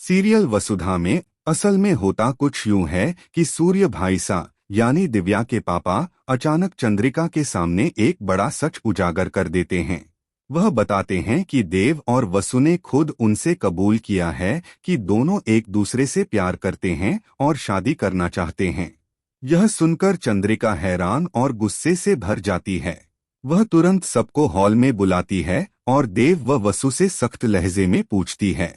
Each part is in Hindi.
सीरियल वसुधा में असल में होता कुछ यूं है कि सूर्य भाईसा यानी दिव्या के पापा अचानक चंद्रिका के सामने एक बड़ा सच उजागर कर देते हैं। वह बताते हैं कि देव और वसु ने खुद उनसे कबूल किया है कि दोनों एक दूसरे से प्यार करते हैं और शादी करना चाहते हैं। यह सुनकर चंद्रिका हैरान और गुस्से से भर जाती है। वह तुरंत सबको हॉल में बुलाती है और देव व वसु से सख्त लहजे में पूछती है,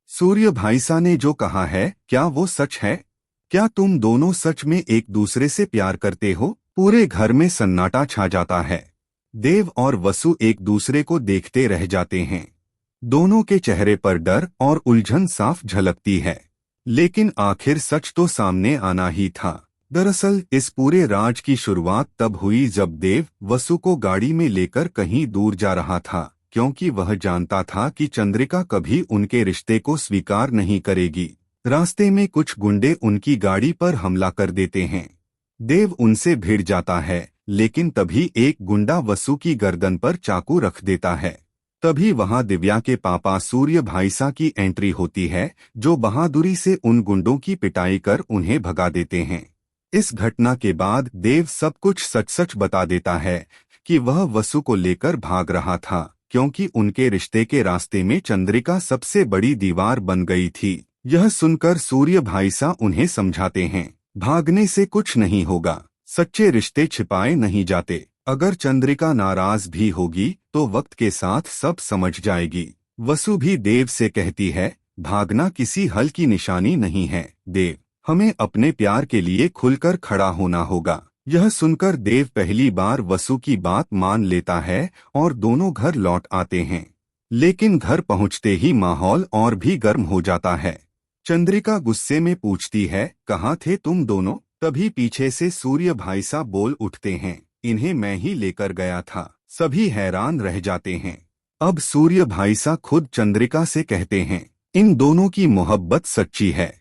सूर्य भाईसा ने जो कहा है क्या वो सच है? क्या तुम दोनों सच में एक दूसरे से प्यार करते हो? पूरे घर में सन्नाटा छा जाता है। देव और वसु एक दूसरे को देखते रह जाते हैं। दोनों के चेहरे पर डर और उलझन साफ झलकती है। लेकिन आखिर सच तो सामने आना ही था। दरअसल इस पूरे राज की शुरुआत तब हुई जब देव वसु को गाड़ी में लेकर कहीं दूर जा रहा था, क्योंकि वह जानता था कि चंद्रिका कभी उनके रिश्ते को स्वीकार नहीं करेगी। रास्ते में कुछ गुंडे उनकी गाड़ी पर हमला कर देते हैं। देव उनसे भिड़ जाता है, लेकिन तभी एक गुंडा वसु की गर्दन पर चाकू रख देता है। तभी वहां दिव्या के पापा सूर्य भाईसा की एंट्री होती है, जो बहादुरी से उन गुंडों की पिटाई कर उन्हें भगा देते हैं। इस घटना के बाद देव सब कुछ सच सच बता देता है कि वह वसु को लेकर भाग रहा था, क्योंकि उनके रिश्ते के रास्ते में चंद्रिका सबसे बड़ी दीवार बन गई थी। यह सुनकर सूर्य भाईसा उन्हें समझाते हैं, भागने से कुछ नहीं होगा, सच्चे रिश्ते छिपाए नहीं जाते। अगर चंद्रिका नाराज भी होगी तो वक्त के साथ सब समझ जाएगी। वसु भी देव से कहती है, भागना किसी हल की निशानी नहीं है देव, हमें अपने प्यार के लिए खुलकर खड़ा होना होगा। यह सुनकर देव पहली बार वसु की बात मान लेता है और दोनों घर लौट आते हैं। लेकिन घर पहुंचते ही माहौल और भी गर्म हो जाता है। चंद्रिका गुस्से में पूछती है, कहाँ थे तुम दोनों? तभी पीछे से सूर्य भाईसा बोल उठते हैं, इन्हें मैं ही लेकर गया था। सभी हैरान रह जाते हैं। अब सूर्य भाईसा खुद चंद्रिका से कहते हैं, इन दोनों की मोहब्बत सच्ची है।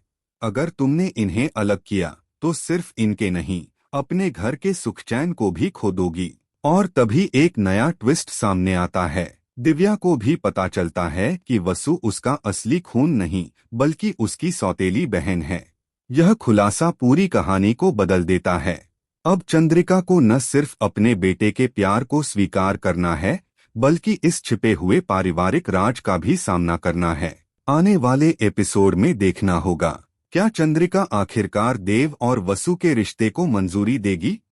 अगर तुमने इन्हें अलग किया तो सिर्फ इनके नहीं, अपने घर के सुख चैन को भी खो दोगी। और तभी एक नया ट्विस्ट सामने आता है। दिव्या को भी पता चलता है कि वसु उसका असली खून नहीं, बल्कि उसकी सौतेली बहन है। यह खुलासा पूरी कहानी को बदल देता है। अब चंद्रिका को न सिर्फ अपने बेटे के प्यार को स्वीकार करना है, बल्कि इस छिपे हुए पारिवारिक राज का भी सामना करना है। आने वाले एपिसोड में देखना होगा, क्या चंद्रिका आखिरकार देव और वसु के रिश्ते को मंजूरी देगी?